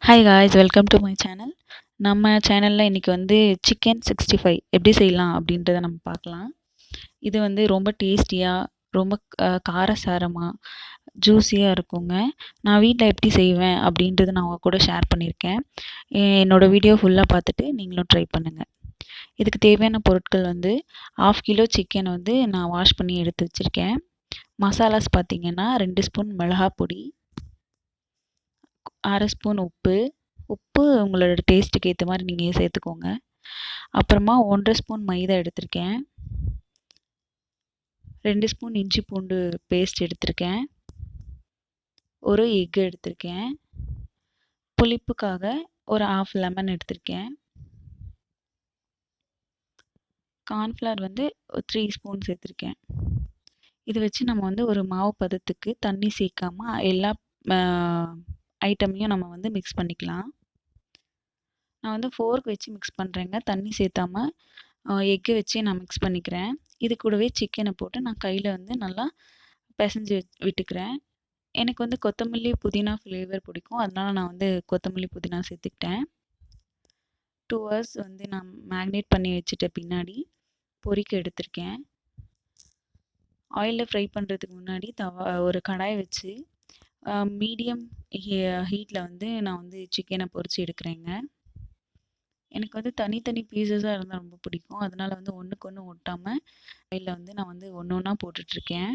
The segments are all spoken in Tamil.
Hi guys, welcome to my channel. நம்ம சேனலில் இன்றைக்கி வந்து சிக்கன் 65 எப்படி செய்யலாம் அப்படின்றத நம்ம பார்க்கலாம். இது வந்து ரொம்ப டேஸ்டியாக, ரொம்ப காரசாரமாக, ஜூஸியாக இருக்குங்க. நான் வீட்டில் எப்படி செய்வேன் அப்படின்றத நான் உங்கள் கூட ஷேர் பண்ணியிருக்கேன். என்னோடய வீடியோ ஃபுல்லாக பார்த்துட்டு நீங்களும் ட்ரை பண்ணுங்கள். இதுக்கு தேவையான பொருட்கள் வந்து 1/2 கிலோ சிக்கன் வந்து நான் வாஷ் பண்ணி எடுத்து வச்சுருக்கேன். மசாலாஸ் பார்த்திங்கன்னா 2 ஸ்பூன் மிளகாய் பொடி, 1/2 ஸ்பூன் உப்பு உங்களோட டேஸ்ட்டுக்கு ஏற்ற மாதிரி நீங்கள் சேர்த்துக்கோங்க. அப்புறமா 1.5 ஸ்பூன் மைதா எடுத்திருக்கேன். 2 ஸ்பூன் இஞ்சி பூண்டு பேஸ்ட் எடுத்திருக்கேன். ஒரு எக் எடுத்திருக்கேன். புளிப்புக்காக ஒரு 1/2 லெமன் எடுத்திருக்கேன். கார்ன்ஃப்ளவர் வந்து 3 ஸ்பூன் சேர்த்துருக்கேன். இது வச்சு நம்ம வந்து ஒரு மாவு பதத்துக்கு தண்ணி சேர்க்காம எல்லா ஐட்டமையும் நம்ம வந்து மிக்ஸ் பண்ணிக்கலாம். நான் வந்து ஃபோர்க் வச்சு மிக்ஸ் பண்ணுறேங்க, தண்ணி சேர்த்தாம எக்கு வச்சு நான் மிக்ஸ் பண்ணிக்கிறேன். இது கூடவே சிக்கனை போட்டு நான் கையில் வந்து நல்லா பிசைஞ்சு விட்டுக்கிறேன். எனக்கு வந்து கொத்தமல்லி புதினா ஃப்ளேவர் பிடிக்கும், அதனால் நான் வந்து கொத்தமல்லி புதினா சேர்த்துக்கிட்டேன். 2 hours வந்து நான் மேக்னேட் பண்ணி வச்சுட்ட பின்னாடி பொரிக்க எடுத்திருக்கேன். ஆயிலில் ஃப்ரை பண்ணுறதுக்கு முன்னாடி ஒரு கடாய் வச்சு மீடியம் ஹீட்டில் வந்து நான் வந்து சிக்கனை பொரித்து எடுக்கிறேங்க. எனக்கு வந்து தனித்தனி பீசஸாக இருந்தால் ரொம்ப பிடிக்கும், அதனால் வந்து ஒன்றுக்கு ஒன்று ஒட்டாமல் ஆயிலில் வந்து நான் வந்து ஒன்று ஒன்றா போட்டுட்ருக்கேன்.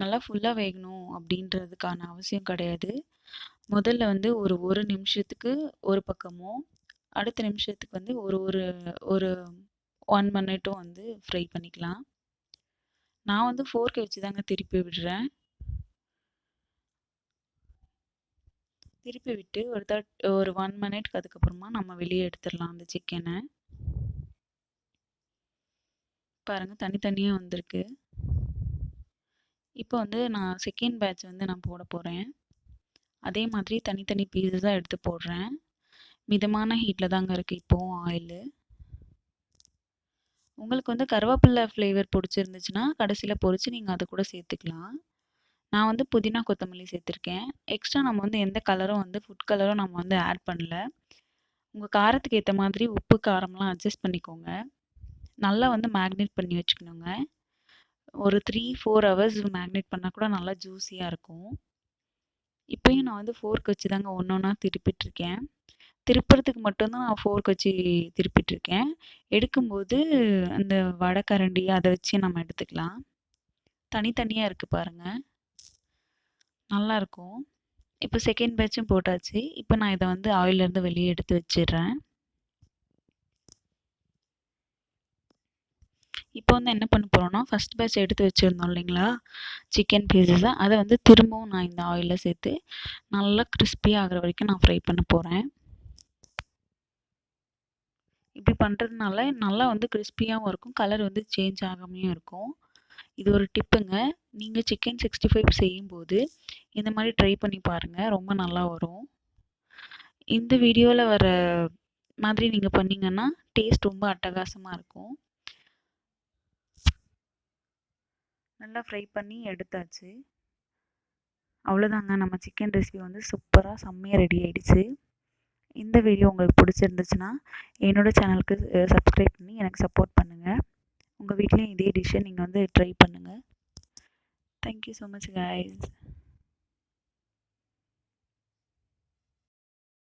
நல்லா ஃபுல்லாக வேகணும் அப்படின்றதுக்கான அவசியம் கிடையாது. முதல்ல வந்து ஒரு நிமிஷத்துக்கு ஒரு பக்கமும், அடுத்த நிமிஷத்துக்கு வந்து ஒரு 1 மினிட்டும் வந்து ஃப்ரை பண்ணிக்கலாம். நான் வந்து ஃபோர்க்கை வச்சு தாங்க திருப்பி விடுறேன். திருப்பி விட்டு ஒரு 1 மினிட்க்கு அதுக்கப்புறமா நம்ம வெளியே எடுத்துடலாம் அந்த சிக்கனை. பாருங்கள், தனித்தனியாக வந்திருக்கு. இப்போ வந்து நான் செகண்ட் பேட்ச் வந்து நான் போட போகிறேன். அதே மாதிரி தனித்தனி பீஸஸாக எடுத்து போடுறேன். மிதமான ஹீட்டில் தாங்க இருக்குது இப்போவும் ஆயிலு. உங்களுக்கு வந்து கருவேப்பிலை ஃப்ளேவர் பிடிச்சிருந்துச்சுன்னா கடைசியில் பொரித்து நீங்கள் அதை கூட சேர்த்துக்கலாம். நான் வந்து புதினா கொத்தமல்லி சேர்த்துருக்கேன். எக்ஸ்ட்ரா நம்ம வந்து எந்த கலரும் வந்து ஃபுட் கலரும் நம்ம வந்து ஆட் பண்ணல. உங்கள் காரத்துக்கு ஏற்ற மாதிரி உப்பு காரம்லாம் அட்ஜஸ்ட் பண்ணிக்கோங்க. நல்லா வந்து மேக்னேட் பண்ணி வச்சுக்கணுங்க. ஒரு 3-4 hours மேக்னேட் பண்ணால் கூட நல்லா ஜூஸியாக இருக்கும். இப்போயும் நான் வந்து ஃபோர்க் வச்சு தாங்க ஒன்று ஒன்றா திருப்பிட்டுருக்கேன். திருப்புறதுக்கு மட்டும்தான் நான் ஃபோர்க் வச்சு திருப்பிட்டுருக்கேன். எடுக்கும்போது அந்த வடைக்கரண்டி அதை வச்சு நம்ம எடுத்துக்கலாம். தனித்தனியாக இருக்குது பாருங்கள், நல்லாயிருக்கும். இப்போ செகண்ட் பேட்சும் போட்டாச்சு. இப்போ நான் இதை வந்து ஆயிலேருந்து வெளியே எடுத்து வச்சிடுறேன். இப்போ வந்து என்ன பண்ண போகிறோன்னா, ஃபஸ்ட் பேட்ச் எடுத்து வச்சுருந்தோம் இல்லைங்களா சிக்கன் பீஸஸை, அதை வந்து திரும்பவும் நான் இந்த ஆயிலில் சேர்த்து நல்லா கிறிஸ்பியாக ஆகிற வரைக்கும் நான் ஃப்ரை பண்ண போகிறேன். இப்படி பண்ணுறதுனால நல்லா வந்து கிறிஸ்பியாகவும் இருக்கும், கலர் வந்து சேஞ்ச் ஆகாமையும் இருக்கும். இது ஒரு டிப்புங்க. நீங்கள் சிக்கன் 65 செய்யும்போது இந்த மாதிரி ட்ரை பண்ணி பாருங்கள், ரொம்ப நல்லா வரும். இந்த வீடியோவில் வர மாதிரி நீங்கள் பண்ணிங்கன்னா டேஸ்ட் ரொம்ப அட்டகாசமாக இருக்கும். நல்லா ஃப்ரை பண்ணி எடுத்தாச்சு. அவ்வளோதாங்க, நம்ம சிக்கன் ரெசிபி வந்து சூப்பராக செம்மையாக ரெடி ஆகிடுச்சு. இந்த வீடியோ உங்களுக்கு பிடிச்சிருந்துச்சுன்னா என்னோடய சேனலுக்கு சப்ஸ்கிரைப் பண்ணி எனக்கு சப்போர்ட் பண்ணுங்கள். உங்கள் வீட்லேயும் இதே டிஷ்ஷை நீங்கள் வந்து ட்ரை பண்ணுங்கள். Thank you so much guys.